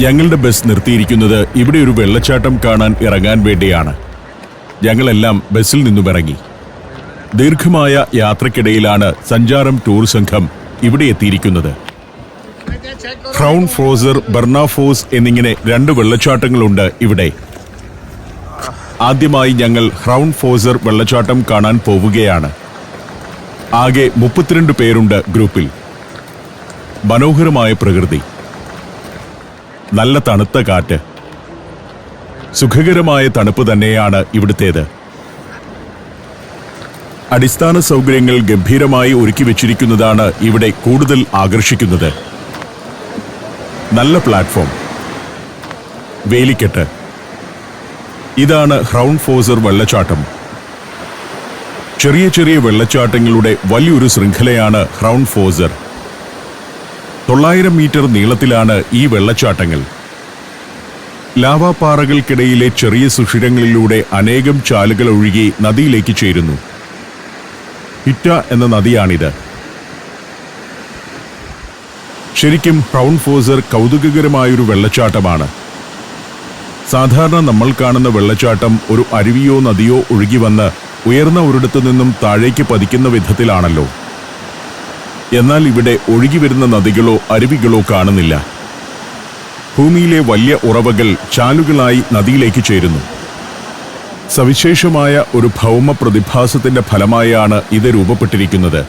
ഞങ്ങളുടെ ബസ് നിർത്തിയിരിക്കുന്നത് ഇവിടെ ഒരു വെള്ളച്ചാട്ടം കാണാൻ ഇറങ്ങാൻ വേണ്ടിയാണ്. ഞങ്ങളെല്ലാം ബസ്സിൽ നിന്നും ഇറങ്ങി. ദീർഘമായ യാത്രക്കിടയിലാണ് സഞ്ചാരം ടൂർ സംഘം ഇവിടെ എത്തിയിരിക്കുന്നത്. ക്രൗൺ ഫ്രോസർ, ബർണാഫോസ് എന്നിങ്ങനെ 2 വെള്ളച്ചാട്ടങ്ങളുണ്ട് ഇവിടെ. ആദ്യമായി ഞങ്ങൾ ക്രൗൺ ഫ്രോസർ വെള്ളച്ചാട്ടം കാണാൻ പോവുകയാണ്. ആകെ 32 പേരുണ്ട് ഗ്രൂപ്പിൽ. മനോഹരമായ പ്രകൃതി, നല്ല തണുത്ത കാറ്റ്, സുഖകരമായ തണുപ്പ് തന്നെയാണ് ഇവിടുത്തേത്. അടിസ്ഥാന സൗകര്യങ്ങൾ ഗംഭീരമായി ഒരുക്കി വെച്ചിരിക്കുന്നതാണ് ഇവിടെ കൂടുതൽ ആകർഷിക്കുന്നത്. നല്ല പ്ലാറ്റ്ഫോം, വേലിക്കെട്ട്. ഇതാണ് ക്രൗൺ ഫ്രോസർ വെള്ളച്ചാട്ടം. ചെറിയ ചെറിയ വെള്ളച്ചാട്ടങ്ങളുടെ വലിയൊരു ശൃംഖലയാണ് ക്രൗൺ ഫ്രോസർ. 900 മീറ്റർ നീളത്തിലാണ് ഈ വെള്ളച്ചാട്ടങ്ങൾ. ലാവാപ്പാറകൾക്കിടയിലെ ചെറിയ സുഷിരങ്ങളിലൂടെ അനേകം ചാലുകൾ ഒഴുകി നദിയിലേക്ക് ചേരുന്നു. ഹിറ്റ എന്ന നദിയാണിത്. ശരിക്കും ക്രൗൺ ഫ്രോസർ കൗതുകകരമായൊരു വെള്ളച്ചാട്ടമാണ്. സാധാരണ നമ്മൾ കാണുന്ന വെള്ളച്ചാട്ടം ഒരു അരുവിയോ നദിയോ ഒഴുകി വന്ന് ഉയർന്ന ഒരിടത്തു നിന്നും താഴേക്ക് പതിക്കുന്ന വിധത്തിലാണല്ലോ. എന്നാൽ ഇവിടെ ഒഴുകി വരുന്ന നദികളോ അരുവികളോ കാണുന്നില്ല. ഭൂമിയിലെ വലിയ ഉറവകൾ ചാലുകളായി നദിയിലേക്ക് ചേരുന്നു. സവിശേഷമായ ഒരു ഭൗമ പ്രതിഭാസത്തിന്റെ ഫലമായാണ് ഇത് രൂപപ്പെട്ടിരിക്കുന്നത്.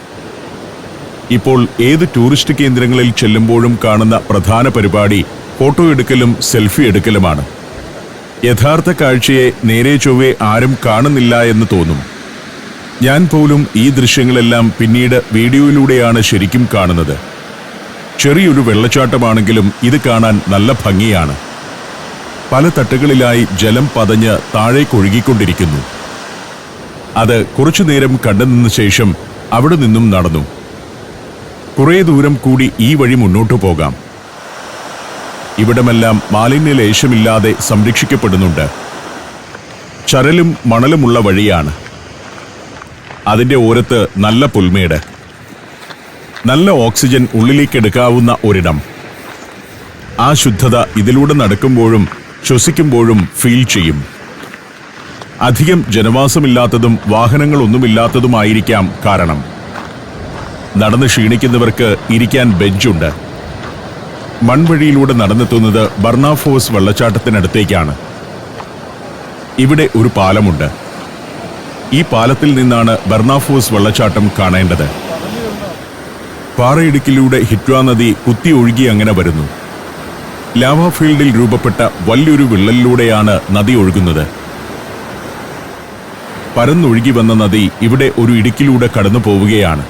ഇപ്പോൾ ഏത് ടൂറിസ്റ്റ് കേന്ദ്രങ്ങളിൽ ചെല്ലുമ്പോഴും കാണുന്ന പ്രധാന പരിപാടി ഫോട്ടോ എടുക്കലും സെൽഫി എടുക്കലുമാണ്. യഥാർത്ഥ കാഴ്ചയെ നേരെ ചൊവ്വേ ആരും കാണുന്നില്ല എന്ന് തോന്നും. ഞാൻ പോലും ഈ ദൃശ്യങ്ങളെല്ലാം പിന്നീട് വീഡിയോയിലൂടെയാണ് ശരിക്കും കാണുന്നത്. ചെറിയൊരു വെള്ളച്ചാട്ടമാണെങ്കിലും ഇത് കാണാൻ നല്ല ഭംഗിയാണ്. പല തട്ടുകളിലായി ജലം പതഞ്ഞ് താഴേക്കൊഴുകിക്കൊണ്ടിരിക്കുന്നു. അത് കുറച്ചുനേരം കണ്ടുനിന്ന ശേഷം അവിടെ നിന്നും നടന്നു. കുറേ ദൂരം കൂടി ഈ വഴി മുന്നോട്ടു പോകാം. ഇവിടമെല്ലാം മാലിന്യലേശമില്ലാതെ സംരക്ഷിക്കപ്പെടുന്നുണ്ട്. ചരലും മണലുമുള്ള വഴിയാണ്. അതിന്റെ ഓരത്ത് നല്ല പുൽമേട്, നല്ല ഓക്സിജൻ ഉള്ളിലേക്കെടുക്കാവുന്ന ഒരിടം. ആ ശുദ്ധത ഇതിലൂടെ നടക്കുമ്പോഴും ശ്വസിക്കുമ്പോഴും ഫീൽ ചെയ്യും. അധികം ജനവാസമില്ലാത്തതും വാഹനങ്ങളൊന്നുമില്ലാത്തതുമായിരിക്കാം കാരണം. നടന്ന് ക്ഷീണിക്കുന്നവർക്ക് ഇരിക്കാൻ ബെഞ്ചുണ്ട്. മൺവഴിയിലൂടെ നടന്നെത്തുന്നത് ബർണാഫോസ് വെള്ളച്ചാട്ടത്തിനടുത്തേക്കാണ്. ഇവിടെ ഒരു പാലമുണ്ട്. ഈ പാലത്തിൽ നിന്നാണ് ബർണാഫോസ് വെള്ളച്ചാട്ടം കാണേണ്ടത്. പാറയിടുക്കിലൂടെ ഹിറ്റ്വ നദി കുത്തി ഒഴുകി അങ്ങനെ വരുന്നു. ലാവാ ഫീൽഡിൽ രൂപപ്പെട്ട വലിയൊരു വിള്ളലിലൂടെയാണ് നദി ഒഴുകുന്നത്. പരന്നൊഴുകി വന്ന നദി ഇവിടെ ഒരു ഇടുക്കിലൂടെ കടന്നു പോവുകയാണ്.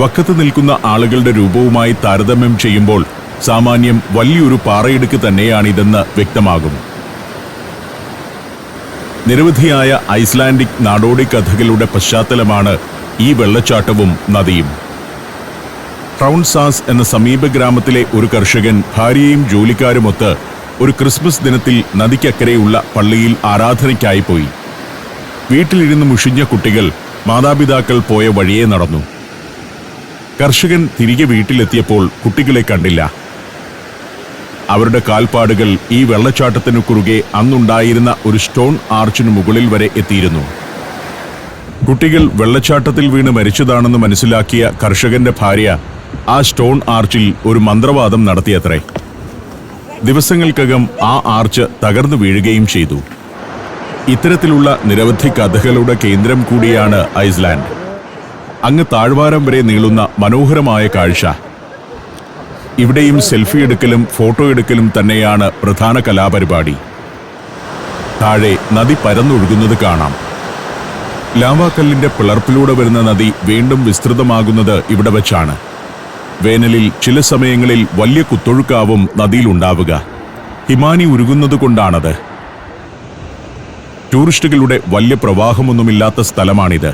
വക്കത്ത് നിൽക്കുന്ന ആളുകളുടെ രൂപവുമായി താരതമ്യം ചെയ്യുമ്പോൾ സാമാന്യം വലിയൊരു പാറയിടുക്ക് തന്നെയാണിതെന്ന് വ്യക്തമാകും. നിരവധിയായ ഐസ്ലാൻഡിക് നാടോടി കഥകളുടെ പശ്ചാത്തലമാണ് ഈ വെള്ളച്ചാട്ടവും നദിയും. ക്രൗൺസാസ് എന്ന സമീപ ഗ്രാമത്തിലെ ഒരു കർഷകൻ ഭാര്യയും ജോലിക്കാരുമൊത്ത് ഒരു ക്രിസ്മസ് ദിനത്തിൽ നദിക്കക്കരെയുള്ള പള്ളിയിൽ ആരാധനയ്ക്കായി പോയി. വീട്ടിലിരുന്ന് മുഷിഞ്ഞ കുട്ടികൾ മാതാപിതാക്കൾ പോയ വഴിയെ നടന്നു. കർഷകൻ തിരികെ വീട്ടിലെത്തിയപ്പോൾ കുട്ടികളെ കണ്ടില്ല. അവരുടെ കാൽപ്പാടുകൾ ഈ വെള്ളച്ചാട്ടത്തിനു കുറുകെ അന്നുണ്ടായിരുന്ന ഒരു സ്റ്റോൺ ആർച്ചിനു മുകളിൽ വരെ എത്തിയിരുന്നു. കുട്ടികൾ വെള്ളച്ചാട്ടത്തിൽ വീണ് മരിച്ചതാണെന്ന് മനസ്സിലാക്കിയ കർഷകന്റെ ഭാര്യ ആ സ്റ്റോൺ ആർച്ചിൽ ഒരു മന്ത്രവാദം നടത്തിയത്രേ. ദിവസങ്ങൾക്കകം ആ ആർച്ച് തകർന്നു വീഴുകയും ചെയ്തു. ഇത്തരത്തിലുള്ള നിരവധി കഥകളുടെ കേന്ദ്രം കൂടിയാണ് ഐസ്ലാൻഡ്. അങ്ങ് താഴ്വാരം വരെ നീളുന്ന മനോഹരമായ കാഴ്ച. ഇവിടെയും സെൽഫി എടുക്കലും ഫോട്ടോ എടുക്കലും തന്നെയാണ് പ്രധാന കലാപരിപാടി. താഴെ നദി പരന്നൊഴുകുന്നത് കാണാം. ലാവാക്കല്ലിന്റെ പിളർപ്പിലൂടെ വരുന്ന നദി വീണ്ടും വിസ്തൃതമാകുന്നത് ഇവിടെ വച്ചാണ്. വേനലിൽ ചില സമയങ്ങളിൽ വലിയ കുത്തൊഴുക്കാവും നദിയിലുണ്ടാവുക. ഹിമാനി ഉരുകുന്നതുകൊണ്ടാണത്. ടൂറിസ്റ്റുകളുടെ വലിയ പ്രവാഹമൊന്നുമില്ലാത്ത സ്ഥലമാണിത്.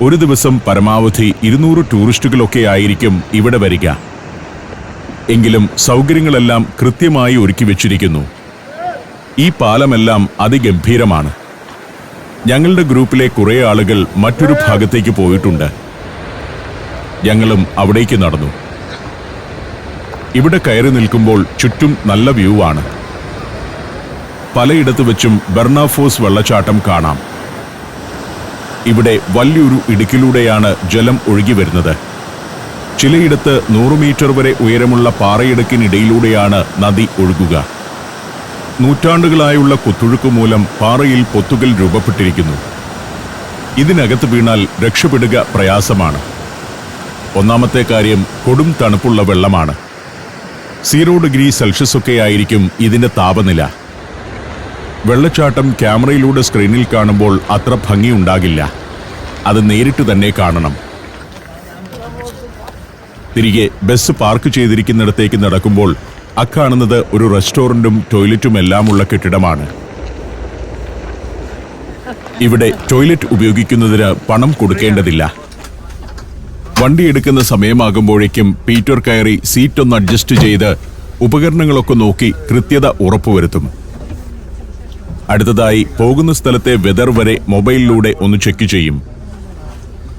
ഒരു ദിവസം പരമാവധി 200 ടൂറിസ്റ്റുകളൊക്കെ ആയിരിക്കും ഇവിടെ വരിക. എങ്കിലും സൗകര്യങ്ങളെല്ലാം കൃത്യമായി ഒരുക്കി വെച്ചിരിക്കുന്നു. ഈ പാലമെല്ലാം അതിഗംഭീരമാണ്. ഞങ്ങളുടെ ഗ്രൂപ്പിലെ കുറേ ആളുകൾ മറ്റൊരു ഭാഗത്തേക്ക് പോയിട്ടുണ്ട്. ഞങ്ങളും അവിടേക്ക് നടന്നു. ഇവിടെ കയറി നിൽക്കുമ്പോൾ ചുറ്റും നല്ല വ്യൂ ആണ്. പലയിടത്ത് വെച്ചും ബെർണാഫോസ് വെള്ളച്ചാട്ടം കാണാം. ഇവിടെ വലിയൊരു ഇടുക്കിലൂടെയാണ് ജലം ഒഴുകി വരുന്നത്. ചിലയിടത്ത് 100 മീറ്റർ വരെ ഉയരമുള്ള പാറയിടുക്കിനിടയിലൂടെയാണ് നദി ഒഴുകുക. നൂറ്റാണ്ടുകളായുള്ള കുത്തൊഴുക്ക് മൂലം പാറയിൽ പൊത്തുകൾ രൂപപ്പെട്ടിരിക്കുന്നു. ഇതിനകത്ത് വീണാൽ രക്ഷപ്പെടുക പ്രയാസമാണ്. ഒന്നാമത്തെ കാര്യം, കൊടും തണുപ്പുള്ള വെള്ളമാണ്. 0 ഡിഗ്രി സെൽഷ്യസ് ഒക്കെ ആയിരിക്കും ഇതിന്റെ താപനില. വെള്ളച്ചാട്ടം ക്യാമറയിലൂടെ സ്ക്രീനിൽ കാണുമ്പോൾ അത്ര ഭംഗിയുണ്ടാകില്ല. അത് നേരിട്ട് തന്നെ കാണണം. തിരികെ ബസ് പാർക്ക് ചെയ്തിരിക്കുന്നിടത്തേക്ക് നടക്കുമ്പോൾ അക്കാണുന്നത് ഒരു റെസ്റ്റോറന്റും ടോയ്ലറ്റും എല്ലാമുള്ള കെട്ടിടമാണ്. ഇവിടെ ടോയ്ലറ്റ് ഉപയോഗിക്കുന്നതിന് പണം കൊടുക്കേണ്ടതില്ല. വണ്ടി എടുക്കുന്ന സമയമാകുമ്പോഴേക്കും പീറ്റർ കയറി സീറ്റ് ഒന്ന് അഡ്ജസ്റ്റ് ചെയ്ത് ഉപകരണങ്ങളൊക്കെ നോക്കി കൃത്യത ഉറപ്പുവരുത്തും. അടുത്തതായി പോകുന്ന സ്ഥലത്തെ വെതർ വരെ മൊബൈലിലൂടെ ഒന്ന് ചെക്ക് ചെയ്യും.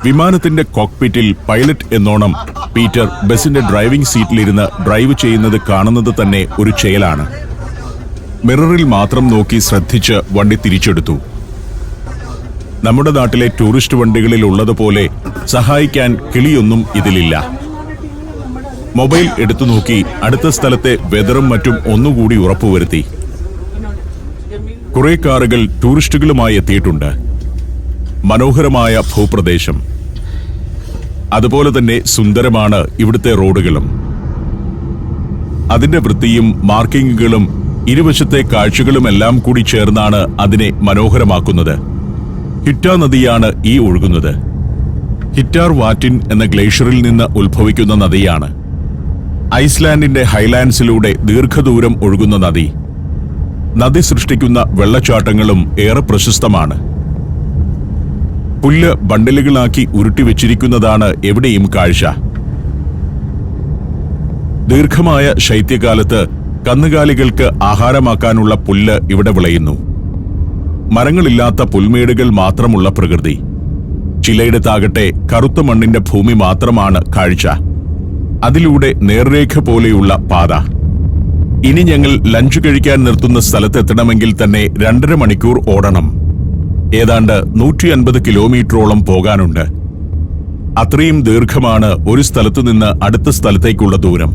വിമാനത്തിന്റെ കോക്പിറ്റിൽ പൈലറ്റ് എന്നോണം പീറ്റർ ബസിന്റെ ഡ്രൈവിംഗ് സീറ്റിലിരുന്ന് ഡ്രൈവ് ചെയ്യുന്നത് കാണുന്നത് തന്നെ ഒരു ചെയ്യലാണ്. മിററിൽ മാത്രം നോക്കി ശ്രദ്ധിച്ച് വണ്ടി തിരിച്ചെടുത്തു. നമ്മുടെ നാട്ടിലെ ടൂറിസ്റ്റ് വണ്ടികളിൽ ഉള്ളതുപോലെ സഹായിക്കാൻ കിളിയൊന്നും ഇതിലില്ല. മൊബൈൽ എടുത്തു നോക്കി അടുത്ത സ്ഥലത്തെ വെതറും മറ്റും ഒന്നുകൂടി ഉറപ്പുവരുത്തി. കുറെ കാറുകൾ ടൂറിസ്റ്റുകളുമായി എത്തിയിട്ടുണ്ട്. മനോഹരമായ ഭൂപ്രദേശം. അതുപോലെ തന്നെ സുന്ദരമാണ് ഇവിടുത്തെ റോഡുകളും. അതിന്റെ വൃത്തിയും മാർക്കിങ്ങുകളും ഇരുവശത്തെ കാഴ്ചകളുമെല്ലാം കൂടി ചേർന്നാണ് അതിനെ മനോഹരമാക്കുന്നത്. ഹിറ്റ നദിയാണ് ഈ ഒഴുകുന്നത്. ഹിറ്റാർ വാറ്റിൻ എന്ന ഗ്ലേഷ്യറിൽ നിന്ന് ഉത്ഭവിക്കുന്ന നദിയാണ്. ഐസ്ലാൻഡിന്റെ ഹൈലാൻഡ്സിലൂടെ ദീർഘദൂരം ഒഴുകുന്ന നദി. നദി സൃഷ്ടിക്കുന്ന വെള്ളച്ചാട്ടങ്ങളും ഏറെ പ്രശസ്തമാണ്. പുല്ല് ബണ്ടിലുകളാക്കി ഉരുട്ടിവെച്ചിരിക്കുന്നതാണ് എവിടെയും കാഴ്ച. ദീർഘമായ ശൈത്യകാലത്ത് കന്നുകാലികൾക്ക് ആഹാരമാക്കാനുള്ള പുല്ല് ഇവിടെ വിളയുന്നു. മരങ്ങളില്ലാത്ത പുൽമേടുകൾ മാത്രമുള്ള പ്രകൃതി. ചിലയിടത്താകട്ടെ കറുത്ത മണ്ണിന്റെ ഭൂമി മാത്രമാണ് കാഴ്ച. അതിലൂടെ നേർരേഖ പോലെയുള്ള പാത. ഇനി ഞങ്ങൾ ലഞ്ച് കഴിക്കാൻ നിർത്തുന്ന സ്ഥലത്തെത്തണമെങ്കിൽ തന്നെ 2.5 മണിക്കൂർ ഓടണം. ഏതാണ്ട് 150 കിലോമീറ്ററോളം പോകാനുണ്ട്. അത്രയും ദീർഘമാണ് ഒരു സ്ഥലത്തു നിന്ന് അടുത്ത സ്ഥലത്തേക്കുള്ള ദൂരം.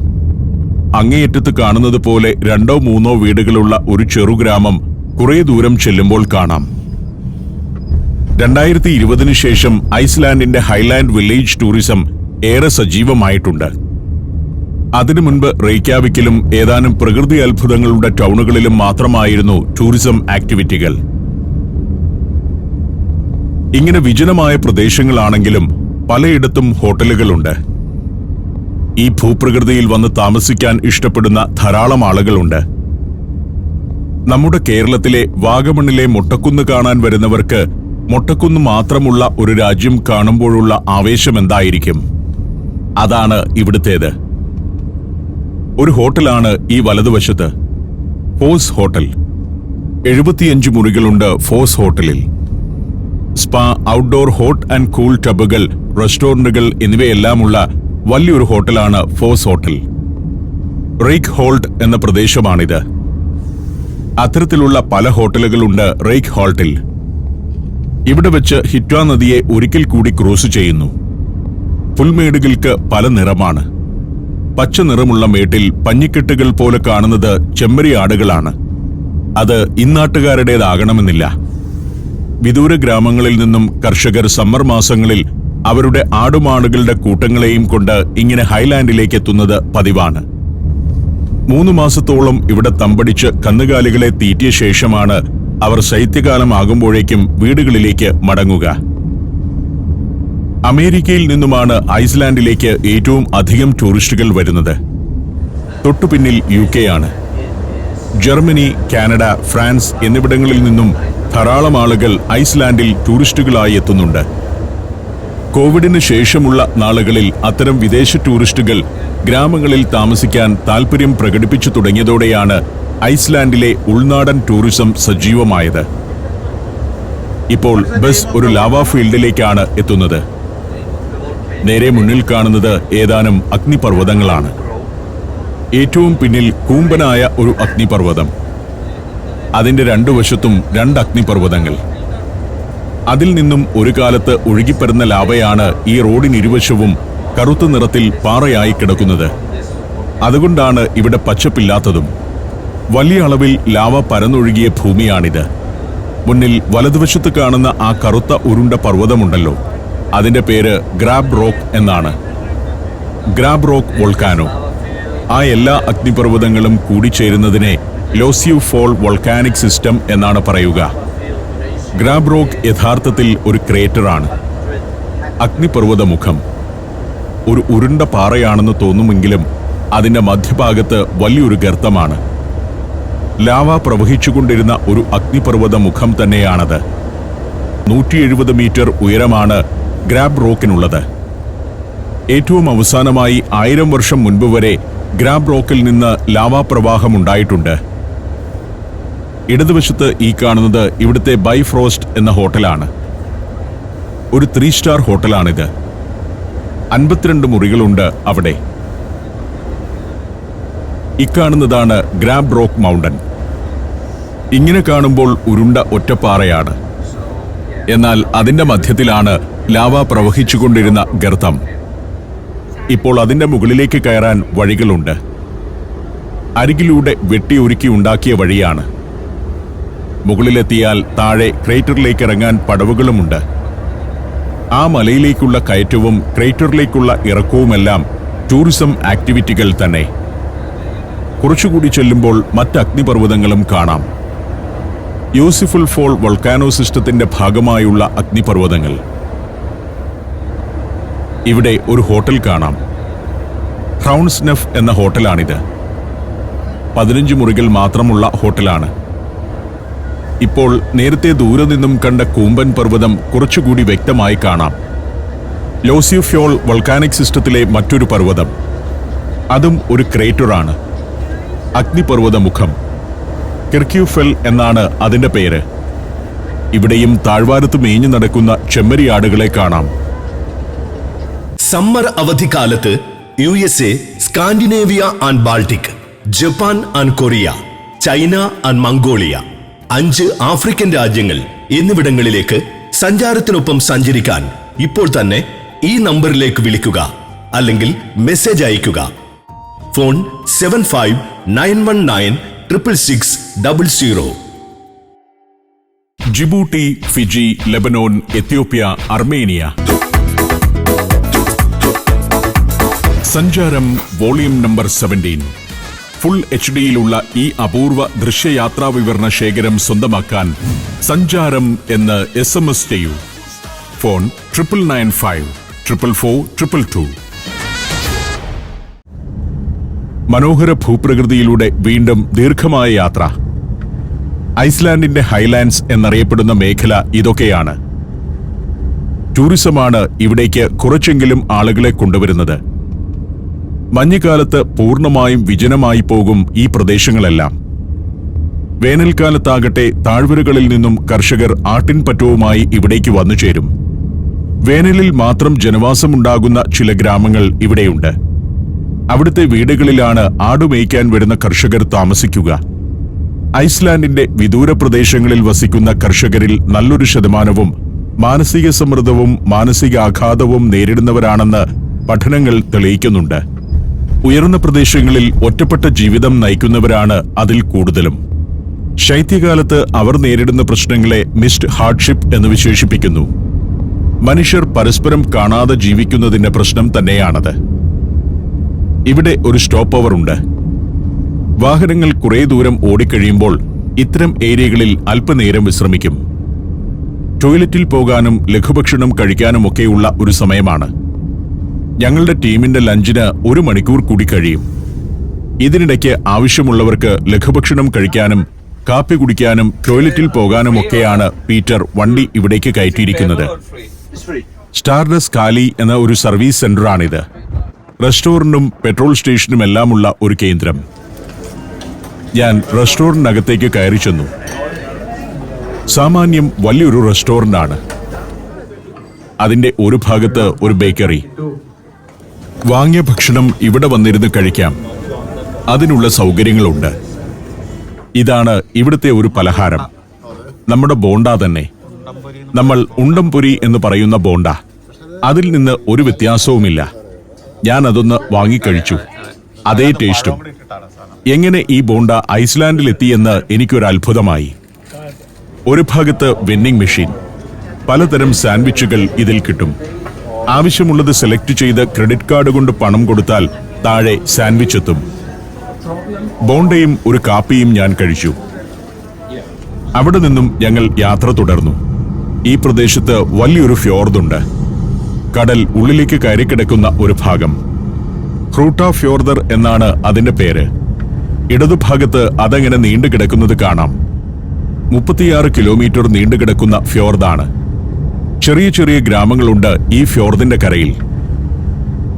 അങ്ങേയറ്റത്ത് കാണുന്നത് പോലെ 2-3 വീടുകളുള്ള ഒരു ചെറുഗ്രാമം കുറെ ദൂരം ചെല്ലുമ്പോൾ കാണാം. 2020 ശേഷം ഐസ്ലാൻഡിന്റെ ഹൈലാൻഡ് വില്ലേജ് ടൂറിസം ഏറെ സജീവമായിട്ടുണ്ട്. അതിനു മുൻപ് റെയ്ക്യാവിക്കിലും ഏതാനും പ്രകൃതി അത്ഭുതങ്ങളുടെ ടൗണുകളിലും മാത്രമായിരുന്നു ടൂറിസം ആക്ടിവിറ്റികൾ. ഇങ്ങനെ വിജനമായ പ്രദേശങ്ങളാണെങ്കിലും പലയിടത്തും ഹോട്ടലുകളുണ്ട്. ഈ ഭൂപ്രകൃതിയിൽ വന്ന് താമസിക്കാൻ ഇഷ്ടപ്പെടുന്ന ധാരാളം ആളുകളുണ്ട്. നമ്മുടെ കേരളത്തിലെ വാഗമണ്ണിലെ മൊട്ടക്കുന്ന് കാണാൻ വരുന്നവർക്ക് മൊട്ടക്കുന്ന് മാത്രമുള്ള ഒരു രാജ്യം കാണുമ്പോഴുള്ള ആവേശം എന്തായിരിക്കും? അതാണ് ഇവിടുത്തേത്. ഒരു ഹോട്ടലാണ് ഈ വലതുവശത്ത്, ഫോസ് ഹോട്ടൽ. 75 മുറികളുണ്ട് ഫോസ് ഹോട്ടലിൽ. Spa, outdoor hot and cool ടബുകൾ, റെസ്റ്റോറന്റുകൾ എന്നിവയെല്ലാമുള്ള വലിയൊരു ഹോട്ടലാണ് ഫോസ് ഹോട്ടൽ. റേക്ക് ഹോൾട്ട് എന്ന പ്രദേശമാണിത്. അത്തരത്തിലുള്ള പല ഹോട്ടലുകളുണ്ട് റേക്ക് ഹോൾട്ടിൽ. ഇവിടെ വെച്ച് ഹിറ്റ നദിയെ ഒരിക്കൽ കൂടി ക്രോസ് ചെയ്യുന്നു. പുൽമേടുകൾക്ക് പല നിറമാണ്. പച്ച നിറമുള്ള മേട്ടിൽ പഞ്ഞിക്കെട്ടുകൾ പോലെ കാണുന്നത് ചെമ്മരിയാടുകളാണ്. അത് ഇന്നാട്ടുകാരുടേതാകണമെന്നില്ല. വിദൂര ഗ്രാമങ്ങളിൽ നിന്നും കർഷകർ സമ്മർ മാസങ്ങളിൽ അവരുടെ ആടുമാടുകളുടെ കൂട്ടങ്ങളെയും കൊണ്ട് ഇങ്ങനെ ഹൈലാൻഡിലേക്ക് എത്തുന്നത് പതിവാണ്. 3 മാസത്തോളം ഇവിടെ തമ്പടിച്ച് കന്നുകാലികളെ തീറ്റിയ ശേഷമാണ് അവർ ശൈത്യകാലമാകുമ്പോഴേക്കും വീടുകളിലേക്ക് മടങ്ങുക. അമേരിക്കയിൽ നിന്നുമാണ് ഐസ്ലാൻഡിലേക്ക് ഏറ്റവും അധികം ടൂറിസ്റ്റുകൾ വരുന്നത്. തൊട്ടുപിന്നിൽ UK ആണ്. ജർമ്മനി, കാനഡ, ഫ്രാൻസ് എന്നിവിടങ്ങളിൽ നിന്നും ധാരാളം ആളുകൾ ഐസ്ലാൻഡിൽ ടൂറിസ്റ്റുകളായി എത്തുന്നുണ്ട്. കോവിഡിന് ശേഷമുള്ള നാളുകളിൽ അത്തരം വിദേശ ടൂറിസ്റ്റുകൾ ഗ്രാമങ്ങളിൽ താമസിക്കാൻ താൽപര്യം പ്രകടിപ്പിച്ചു തുടങ്ങിയതോടെയാണ് ഐസ്ലാൻഡിലെ ഉൾനാടൻ ടൂറിസം സജീവമായത്. ഇപ്പോൾ ബസ് ഒരു ലാവാ ഫീൽഡിലേക്കാണ് എത്തുന്നത്. നേരെ മുന്നിൽ കാണുന്നത് ഏതാനും അഗ്നിപർവ്വതങ്ങളാണ്. ഏറ്റവും പിന്നിൽ കൂമ്പനായ ഒരു അഗ്നിപർവ്വതം. അതിന്റെ രണ്ടു വശത്തും 2 അഗ്നിപർവ്വതങ്ങൾ. അതിൽ നിന്നും ഒരു കാലത്ത് ഒഴുകിപ്പരുന്ന ലാവയാണ് ഈ റോഡിനിരുവശവും കറുത്ത നിറത്തിൽ പാറയായി കിടക്കുന്നത്. അതുകൊണ്ടാണ് ഇവിടെ പച്ചപ്പില്ലാത്തതും. വലിയ അളവിൽ ലാവ പരന്നൊഴുകിയ ഭൂമിയാണിത്. മുന്നിൽ വലതുവശത്ത് കാണുന്ന ആ കറുത്ത ഉരുണ്ട പർവ്വതമുണ്ടല്ലോ, അതിന്റെ പേര് ഗ്രാബ് റോക്ക് എന്നാണ്. Grab rock volcano. ആ എല്ലാ അഗ്നിപർവ്വതങ്ങളും കൂടിച്ചേരുന്നതിനെ ലോസ്യൂ ഫോൾ വോൾക്കാനിക് സിസ്റ്റം എന്നാണ് പറയുക. ഗ്രാബ് റോക്ക് യഥാർത്ഥത്തിൽ ഒരു ക്രേറ്ററാണ്. അഗ്നിപർവ്വത മുഖം ഒരു ഉരുണ്ട പാറയാണെന്ന് തോന്നുമെങ്കിലും അതിന്റെ മധ്യഭാഗത്ത് വലിയൊരു ഗർത്തമാണ്. ലാവ പ്രവഹിച്ചുകൊണ്ടിരുന്ന ഒരു അഗ്നിപർവ്വത മുഖം തന്നെയാണത്. 170 മീറ്റർ ഉയരമാണ് ഗ്രാബ് റോക്കിനുള്ളത്. ഏറ്റവും അവസാനമായി 1000 വർഷം മുൻപ് വരെ ഗ്രാബ് റോക്കിൽ നിന്ന് ലാവാപ്രവാഹമുണ്ടായിട്ടുണ്ട്. ഇടതുവശത്ത് ഈ കാണുന്നത് ഇവിടുത്തെ ബൈഫ്രോസ്റ്റ് എന്ന ഹോട്ടലാണ്. ഒരു 3 സ്റ്റാർ ഹോട്ടലാണിത്. 52 മുറികളുണ്ട് അവിടെ. ഇക്കാണുന്നതാണ് ഗ്രാബ് റോക്ക് മൗണ്ടൻ. ഇങ്ങനെ കാണുമ്പോൾ ഉരുണ്ട ഒറ്റപ്പാറയാണ്. എന്നാൽ അതിന്റെ മധ്യത്തിലാണ് ലാവ പ്രവഹിച്ചുകൊണ്ടിരുന്ന ഗർത്തം. ഇപ്പോൾ അതിന്റെ മുകളിലേക്ക് കയറാൻ വഴികളുണ്ട്. അരികിലൂടെ വെട്ടിയൊരുക്കി ഉണ്ടാക്കിയ വഴിയാണ്. മുകളിലെത്തിയാൽ താഴെ ക്രേറ്ററിലേക്ക് ഇറങ്ങാൻ പടവുകളുമുണ്ട്. ആ മലയിലേക്കുള്ള കയറ്റവും ക്രേറ്ററിലേക്കുള്ള ഇറക്കവുമെല്ലാം ടൂറിസം ആക്ടിവിറ്റികൾ തന്നെ. കുറച്ചുകൂടി ചെല്ലുമ്പോൾ മറ്റ് അഗ്നിപർവ്വതങ്ങളും കാണാം. യൂസിഫുൾ ഫോൾ വോൾക്കാനോ സിസ്റ്റത്തിന്റെ ഭാഗമായുള്ള അഗ്നിപർവ്വതങ്ങൾ. ഇവിടെ ഒരു ഹോട്ടൽ കാണാം. ക്രൗൺസ് നെഫ് എന്ന ഹോട്ടലാണിത്. 15 മുറികൾ മാത്രമുള്ള ഹോട്ടലാണ്. ഇപ്പോൾ നേരത്തെ ദൂരെ നിന്നും കണ്ട കൂമ്പൻ പർവ്വതം കുറച്ചുകൂടി വ്യക്തമായി കാണാം. ലോസ്യൂ ഫോൾ വോൾക്കാനിക് സിസ്റ്റത്തിലെ മറ്റൊരു പർവ്വതം. അതും ഒരു ക്രേറ്ററാണ്. അഗ്നിപർവ്വത മുഖം. കിർക്യൂഫെൽ എന്നാണ് അതിന്റെ പേര്. ഇവിടെയും താഴ്വാരത്ത് മേഞ്ഞു നടക്കുന്ന ചെമ്മരിയാടുകളെ കാണാം. സമ്മർ അവധിക്കാലത്ത് USA, Scandinavia and Baltic, Japan and Korea, China and Mongolia, 5 African രാജ്യങ്ങൾ എന്നിവിടങ്ങളിലേക്ക് സഞ്ചാരത്തിനൊപ്പം സഞ്ചരിക്കാൻ ഇപ്പോൾ തന്നെ ഈ നമ്പറിലേക്ക് വിളിക്കുക അല്ലെങ്കിൽ മെസ്സേജ് അയയ്ക്കുക. Phone 7591966600. Djibouti, Fiji, Lebanon, Ethiopia, Armenia. സഞ്ചാരം വോളിയം നമ്പർ 17. ഫുൾ HD-യിലുള്ള ഈ അപൂർവ ദൃശ്യയാത്രാ വിവരണ ശേഖരം സ്വന്തമാക്കാൻ സഞ്ചാരം എന്ന് SMS ചെയ്യൂ. ഫോൺ 9995 444 222. മനോഹര ഭൂപ്രകൃതിയിലൂടെ വീണ്ടും ദീർഘമായ യാത്ര. ഐസ്ലാൻഡിന്റെ ഹൈലാൻഡ്സ് എന്നറിയപ്പെടുന്ന മേഖല ഇതൊക്കെയാണ്. ടൂറിസമാണ് ഇവിടേക്ക് കുറച്ചെങ്കിലും ആളുകളെ കൊണ്ടുവരുന്നത്. മഞ്ഞുകാലത്ത് പൂർണ്ണമായും വിജനമായി പോകും ഈ പ്രദേശങ്ങളെല്ലാം. വേനൽക്കാലത്താകട്ടെ താഴ്വരകളിൽ നിന്നും കർഷകർ ആട്ടിൻപറ്റവുമായി ഇവിടേക്ക് വന്നുചേരും. വേനലിൽ മാത്രം ജനവാസമുണ്ടാകുന്ന ചില ഗ്രാമങ്ങൾ ഇവിടെയുണ്ട്. അവിടുത്തെ വീടുകളിലാണ് ആടുമേയ്ക്കാൻ വരുന്ന കർഷകർ താമസിക്കുക. ഐസ്ലാൻഡിന്റെ വിദൂര പ്രദേശങ്ങളിൽ വസിക്കുന്ന കർഷകരിൽ നല്ലൊരു ശതമാനവും മാനസിക സമ്മർദ്ദവും മാനസികാഘാതവും നേരിടുന്നവരാണെന്ന് പഠനങ്ങൾ തെളിയിക്കുന്നുണ്ട്. ഉയർന്ന പ്രദേശങ്ങളിൽ ഒറ്റപ്പെട്ട ജീവിതം നയിക്കുന്നവരാണ് അതിൽ കൂടുതലും. ശൈത്യകാലത്ത് അവർ നേരിടുന്ന പ്രശ്നങ്ങളെ മിസ്ഡ് ഹാർഡ്ഷിപ്പ് എന്ന് വിശേഷിപ്പിക്കുന്നു. മനുഷ്യർ പരസ്പരം കാണാതെ ജീവിക്കുന്നതിന്റെ പ്രശ്നം തന്നെയാണത്. ഇവിടെ ഒരു സ്റ്റോപ്പ് ഓവർ ഉണ്ട്. വാഹനങ്ങൾ കുറേ ദൂരം ഓടിക്കഴിയുമ്പോൾ ഇത്തരം ഏരിയകളിൽ അല്പനേരം വിശ്രമിക്കും. ടോയ്ലറ്റിൽ പോകാനും ലഘുഭക്ഷണം കഴിക്കാനുമൊക്കെയുള്ള ഒരു സമയമാണ്. ഞങ്ങളുടെ ടീമിന്റെ ലഞ്ചിന് 1 മണിക്കൂർ കൂടി കഴിയും. ഇതിനിടയ്ക്ക് ആവശ്യമുള്ളവർക്ക് ലഘുഭക്ഷണം കഴിക്കാനും കാപ്പി കുടിക്കാനും ടോയ്ലറ്റിൽ പോകാനുമൊക്കെയാണ് പീറ്റർ വണ്ടി ഇവിടേക്ക് കയറ്റിയിരിക്കുന്നത്. സ്റ്റാർഡസ്റ്റ് കാലി എന്ന ഒരു സർവീസ് സെന്ററാണിത്. റെസ്റ്റോറന്റും പെട്രോൾ സ്റ്റേഷനുമെല്ലാമുള്ള ഒരു കേന്ദ്രം. ഞാൻ റെസ്റ്റോറന്റിനകത്തേക്ക് കയറി ചെന്നു. സാമാന്യം വലിയൊരു റെസ്റ്റോറന്റാണ്. അതിന്റെ ഒരു ഭാഗത്ത് ഒരു ബേക്കറി. വാങ്ങിയ ഭക്ഷണം ഇവിടെ വന്നിരുന്ന് കഴിക്കാം. അതിനുള്ള സൗകര്യങ്ങളുണ്ട്. ഇതാണ് ഇവിടുത്തെ ഒരു പലഹാരം, നമ്മുടെ ബോണ്ട തന്നെ. നമ്മൾ ഉണ്ടംപൊരി എന്ന് പറയുന്ന ബോണ്ട. അതിൽ നിന്ന് ഒരു വ്യത്യാസവുമില്ല. ഞാൻ അതൊന്ന് വാങ്ങിക്കഴിച്ചു, അതേ ടേസ്റ്റും. എങ്ങനെ ഈ ബോണ്ട ഐസ്ലാൻഡിലെത്തിയെന്ന് എനിക്കൊരു അത്ഭുതമായി. ഒരു ഭാഗത്ത് വെൻഡിംഗ് മെഷീൻ, പലതരം സാൻഡ്വിച്ചുകൾ ഇതിൽ കിട്ടും. ആവശ്യമുള്ളത് സെലക്ട് ചെയ്ത് ക്രെഡിറ്റ് കാർഡ് കൊണ്ട് പണം കൊടുത്താൽ താഴെ സാൻഡ്വിച്ച് എത്തും. ബോണ്ടയും ഒരു കാപ്പിയും ഞാൻ കഴിച്ചു. അവിടെ നിന്നും ഞങ്ങൾ യാത്ര തുടർന്നു. ഈ പ്രദേശത്ത് വലിയൊരു ഫ്യോർദുണ്ട്. കടൽ ഉള്ളിലേക്ക് കയറിക്കിടക്കുന്ന ഒരു ഭാഗം. ഹ്രൂട്ട ഫ്യോർദർ എന്നാണ് അതിന്റെ പേര്. ഇടതുഭാഗത്ത് അതങ്ങനെ നീണ്ടുകിടക്കുന്നത് കാണാം. 36 കിലോമീറ്റർ നീണ്ടുകിടക്കുന്ന ഫ്യോർദാണ്. ചെറിയ ചെറിയ ഗ്രാമങ്ങളുണ്ട് ഈ ഫ്യോർദിന്റെ കരയിൽ.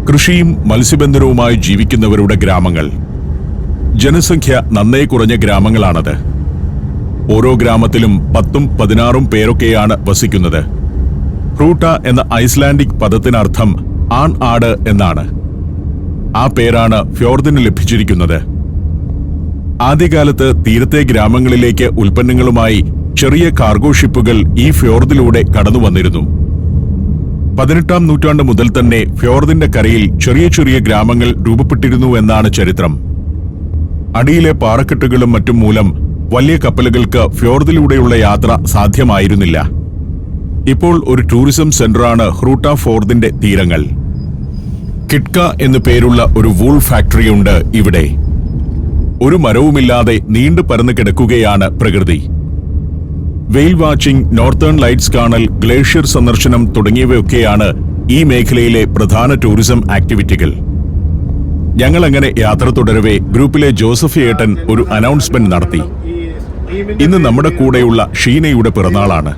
കൃഷിയും മത്സ്യബന്ധനവുമായി ജീവിക്കുന്നവരുടെ ഗ്രാമങ്ങൾ. ജനസംഖ്യ നന്നേ കുറഞ്ഞ ഗ്രാമങ്ങളാണത്. ഓരോ ഗ്രാമത്തിലും 10ഉം 16ഉം പേരൊക്കെയാണ് വസിക്കുന്നത്. ഹ്രൂട്ട എന്ന ഐസ്ലാൻഡിക് പദത്തിനർത്ഥം ആൺ ആട് എന്നാണ്. ആ പേരാണ് ഫ്യോർദിന് ലഭിച്ചിരിക്കുന്നത്. ആദ്യകാലത്ത് തീരത്തെ ഗ്രാമങ്ങളിലേക്ക് ഉൽപ്പന്നങ്ങളുമായി ചെറിയ കാർഗോ ഷിപ്പുകൾ ഈ ഫ്യോർദിലൂടെ കടന്നു വന്നിരുന്നു. 18-ാം നൂറ്റാണ്ട് മുതൽ തന്നെ ഫ്യോർദിന്റെ കരയിൽ ചെറിയ ചെറിയ ഗ്രാമങ്ങൾ രൂപപ്പെട്ടിരുന്നു എന്നാണ് ചരിത്രം. അടിയിലെ പാറക്കെട്ടുകളും മറ്റും മൂലം വലിയ കപ്പലുകൾക്ക് ഫ്യോർദിലൂടെയുള്ള യാത്ര സാധ്യമായിരുന്നില്ല. ഇപ്പോൾ ഒരു ടൂറിസം സെന്ററാണ് ഹ്രൂട്ട ഫോർദിന്റെ തീരങ്ങൾ. കിട്ക എന്നു പേരുള്ള ഒരു വൂൾ ഫാക്ടറിയുണ്ട് ഇവിടെ. ഒരു മരവുമില്ലാതെ നീണ്ടു പരന്നു കിടക്കുകയാണ് പ്രകൃതി. വെയിൽ വാച്ചിംഗ്, നോർത്തേൺ ലൈറ്റ്സ് കാണൽ, ഗ്ലേഷ്യർ സന്ദർശനം തുടങ്ങിയവയൊക്കെയാണ് ഈ മേഖലയിലെ പ്രധാന ടൂറിസം ആക്ടിവിറ്റികൾ. ഞങ്ങളങ്ങനെ യാത്ര തുടരവേ ഗ്രൂപ്പിലെ ജോസഫ് ഏട്ടൻ ഒരു അനൗൺസ്മെന്റ് നടത്തി. ഇന്ന് നമ്മുടെ കൂടെയുള്ള ഷീനയുടെ പിറന്നാളാണ്.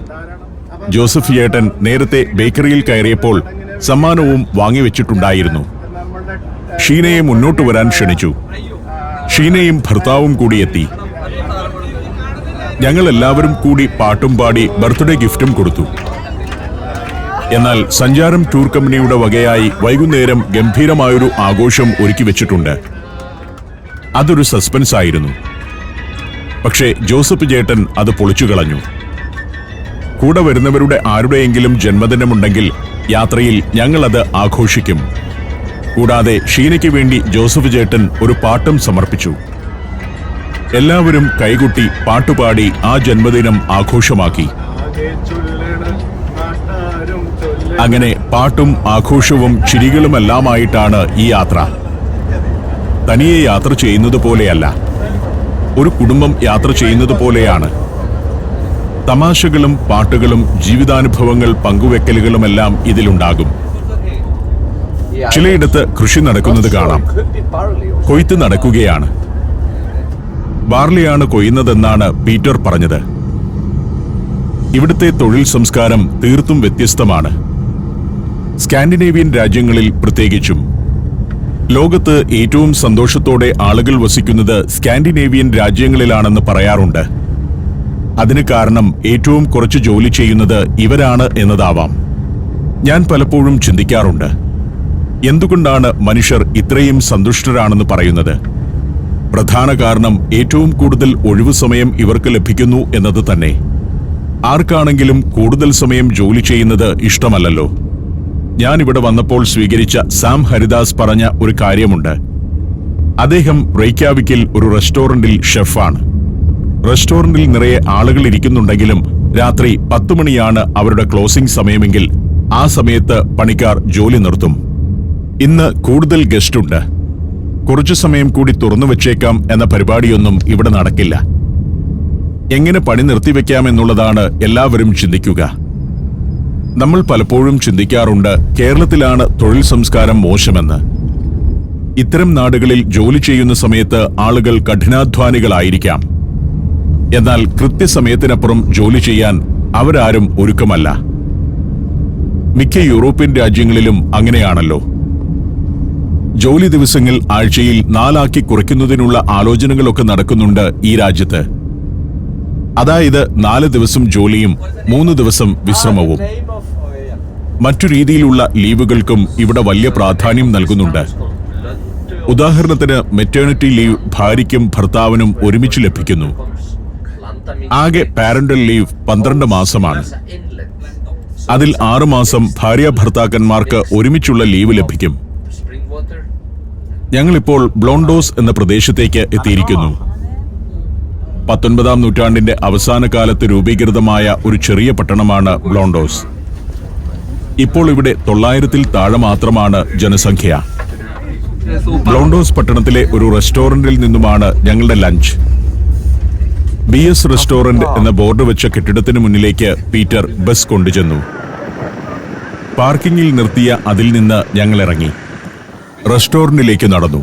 ജോസഫ് ഏട്ടൻ നേരത്തെ ബേക്കറിയിൽ കയറിയപ്പോൾ സമ്മാനവും വാങ്ങിവെച്ചിട്ടുണ്ടായിരുന്നു. ഷീനയെ മുന്നോട്ട് വരാൻ ക്ഷണിച്ചു. ഷീനയും ഭർത്താവും കൂടിയെത്തി. ഞങ്ങൾ എല്ലാവരും കൂടി പാട്ടും പാടി ബർത്ത്ഡേ ഗിഫ്റ്റും കൊടുത്തു. എന്നാൽ സഞ്ചാരം ടൂർ കമ്പനിയുടെ വകയായി വൈകുന്നേരം ഗംഭീരമായൊരു ആഘോഷം ഒരുക്കി വെച്ചിട്ടുണ്ട്. അതൊരു സസ്പെൻസ് ആയിരുന്നു. പക്ഷേ ജോസഫ് ചേട്ടൻ അത് പൊളിച്ചു കളഞ്ഞു. കൂടെ വരുന്നവരുടെ ആരുടെയെങ്കിലും ജന്മദിനമുണ്ടെങ്കിൽ യാത്രയിൽ ഞങ്ങളത് ആഘോഷിക്കും. കൂടാതെ ഷീനയ്ക്ക് വേണ്ടി ജോസഫ് ചേട്ടൻ ഒരു പാട്ടും സമർപ്പിച്ചു. എല്ലാവരും കൈകൊട്ടി പാട്ടുപാടി ആ ജന്മദിനം ആഘോഷമാക്കി. അങ്ങനെ പാട്ടും ആഘോഷവും ചിരികളുമെല്ലാമായിട്ടാണ് ഈ യാത്ര. തനിയെ യാത്ര ചെയ്യുന്നത് പോലെയല്ല, ഒരു കുടുംബം യാത്ര ചെയ്യുന്നത് പോലെയാണ്. തമാശകളും പാട്ടുകളും ജീവിതാനുഭവങ്ങൾ പങ്കുവെക്കലുകളുമെല്ലാം ഇതിലുണ്ടാകും. ചിലയിടത്ത് കൃഷി നടക്കുന്നത് കാണാം. കൊയ്ത്ത് നടക്കുകയാണ്. ബാർലിയാണ് കൊയ്യുന്നതെന്നാണ് പീറ്റർ പറഞ്ഞത്. ഇവിടുത്തെ തൊഴിൽ സംസ്കാരം തീർത്തും വ്യത്യസ്തമാണ്. സ്കാൻഡിനേവിയൻ രാജ്യങ്ങളിൽ പ്രത്യേകിച്ചും. ലോകത്ത് ഏറ്റവും സന്തോഷത്തോടെ ആളുകൾ വസിക്കുന്നത് സ്കാൻഡിനേവിയൻ രാജ്യങ്ങളിലാണെന്ന് പറയാറുണ്ട്. അതിന് കാരണം ഏറ്റവും കുറച്ച് ജോലി ചെയ്യുന്നത് ഇവരാണ് എന്നതാവാം. ഞാൻ പലപ്പോഴും ചിന്തിക്കാറുണ്ട്, എന്തുകൊണ്ടാണ് മനുഷ്യർ ഇത്രയും സന്തുഷ്ടരാണെന്ന് പറയുന്നത്? പ്രധാന കാരണം ഏറ്റവും കൂടുതൽ ഒഴിവു സമയം ഇവർക്ക് ലഭിക്കുന്നു എന്നത് തന്നെ. ആർക്കാണെങ്കിലും കൂടുതൽ സമയം ജോലി ചെയ്യുന്നത് ഇഷ്ടമല്ലല്ലോ. ഞാൻ ഇവിടെ വന്നപ്പോൾ സ്വീകരിച്ച സാം ഹരിദാസ് പറഞ്ഞ ഒരു കാര്യമുണ്ട്. അദ്ദേഹം റെയ്ക്യാവിക്കിൽ ഒരു റെസ്റ്റോറന്റിൽ ഷെഫാണ്. റെസ്റ്റോറന്റിൽ നിറയെ ആളുകൾ ഇരിക്കുന്നുണ്ടെങ്കിലും രാത്രി 10 മണിയാണ് അവരുടെ ക്ലോസിംഗ് സമയമെങ്കിൽ ആ സമയത്ത് പണിക്കാർ ജോലി നിർത്തും. ഇന്ന് കൂടുതൽ ഗസ്റ്റ് ഉണ്ട്, കുറച്ചു സമയം കൂടി തുറന്നു വെച്ചേക്കാം എന്ന പരിപാടിയൊന്നും ഇവിടെ നടക്കില്ല. എങ്ങനെ പണി നിർത്തിവെക്കാമെന്നുള്ളതാണ് എല്ലാവരും ചിന്തിക്കുക. നമ്മൾ പലപ്പോഴും ചിന്തിക്കാറുണ്ട്, കേരളത്തിലാണ് തൊഴിൽ സംസ്കാരം മോശമെന്ന്. ഇത്തരം നാടുകളിൽ ജോലി ചെയ്യുന്ന സമയത്ത് ആളുകൾ കഠിനാധ്വാനികളായിരിക്കാം. എന്നാൽ കൃത്യസമയത്തിനപ്പുറം ജോലി ചെയ്യാൻ അവരാരും ഒരുക്കമല്ല. മിക്ക യൂറോപ്യൻ രാജ്യങ്ങളിലും അങ്ങനെയാണല്ലോ. ജോലി ദിവസങ്ങൾ ആഴ്ചയിൽ 4 ആക്കി കുറയ്ക്കുന്നതിനുള്ള ആലോചനകളൊക്കെ നടക്കുന്നുണ്ട് ഈ രാജ്യത്ത്. അതായത് 4 ദിവസം ജോലിയും 3 ദിവസം വിശ്രമവും. മറ്റു രീതിയിലുള്ള ലീവുകൾക്കും ഇവിടെ വലിയ പ്രാധാന്യം നൽകുന്നുണ്ട്. ഉദാഹരണത്തിന് മെറ്റേണിറ്റി ലീവ് ഭാര്യയ്ക്കും ഭർത്താവിനും ഒരുമിച്ച് ലഭിക്കുന്നു. ആകെ പാരന്റൽ ലീവ് 12 മാസമാണ്. അതിൽ 6 മാസം ഭാര്യ ഭർത്താക്കന്മാർക്ക് ഒരുമിച്ചുള്ള ലീവ് ലഭിക്കും. ഞങ്ങളിപ്പോൾ ബ്ലോണ്ടോസ് എന്ന പ്രദേശത്തേക്ക് എത്തിയിരിക്കുന്നു. 19-ാം നൂറ്റാണ്ടിന്റെ അവസാന കാലത്ത് രൂപീകൃതമായ ഒരു ചെറിയ പട്ടണമാണ് ബ്ലോണ്ടോസ്. ഇപ്പോൾ ഇവിടെ 900-ൽ താഴെ മാത്രമാണ് ജനസംഖ്യ. ബ്ലോണ്ടോസ് പട്ടണത്തിലെ ഒരു റെസ്റ്റോറന്റിൽ നിന്നുമാണ് ഞങ്ങളുടെ ലഞ്ച്. BS റെസ്റ്റോറന്റ് എന്ന ബോർഡ് വെച്ച കെട്ടിടത്തിന് മുന്നിലേക്ക് പീറ്റർ ബസ് കൊണ്ടുചെന്നു. പാർക്കിങ്ങിൽ നിർത്തിയ അതിൽ നിന്ന് ഞങ്ങൾ ഇറങ്ങി റെസ്റ്റോറന്റിലേക്ക് നടന്നു.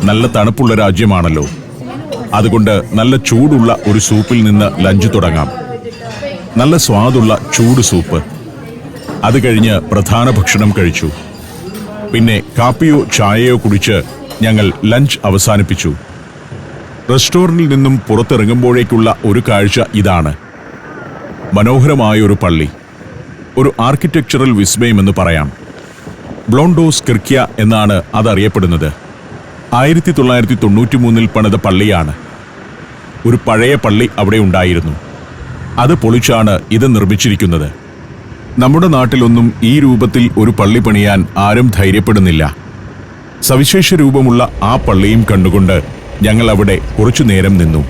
നല്ല തണുപ്പുള്ള രാജ്യമാണല്ലോ, അതുകൊണ്ട് നല്ല ചൂടുള്ള ഒരു സൂപ്പിൽ നിന്ന് ലഞ്ച് തുടങ്ങാം. നല്ല സ്വാദുള്ള ചൂട് സൂപ്പ്. അത് കഴിഞ്ഞ് പ്രധാന ഭക്ഷണം കഴിച്ചു. പിന്നെ കാപ്പിയോ ചായയോ കുടിച്ച് ഞങ്ങൾ ലഞ്ച് അവസാനിപ്പിച്ചു. റെസ്റ്റോറന്റിൽ നിന്നും പുറത്തിറങ്ങുമ്പോഴേക്കുള്ള ഒരു കാഴ്ച ഇതാണ്. മനോഹരമായ ഒരു പള്ളി, ഒരു ആർക്കിടെക്ചറൽ വിസ്മയമെന്ന് പറയാം. ബ്ലോണ്ടോസ് കിർക്യ എന്നാണ് അതറിയപ്പെടുന്നത്. 1993-ൽ പണിത പള്ളിയാണ്. ഒരു പഴയ പള്ളി അവിടെ ഉണ്ടായിരുന്നു. അത് പൊളിച്ചാണ് ഇത് നിർമ്മിച്ചിരിക്കുന്നത്. നമ്മുടെ നാട്ടിലൊന്നും ഈ രൂപത്തിൽ ഒരു പള്ളി പണിയാൻ ആരും ധൈര്യപ്പെടുന്നില്ല. സവിശേഷ രൂപമുള്ള ആ പള്ളിയും കണ്ടുകൊണ്ട് ഞങ്ങൾ അവിടെ കുറച്ചു നേരം നിന്നു.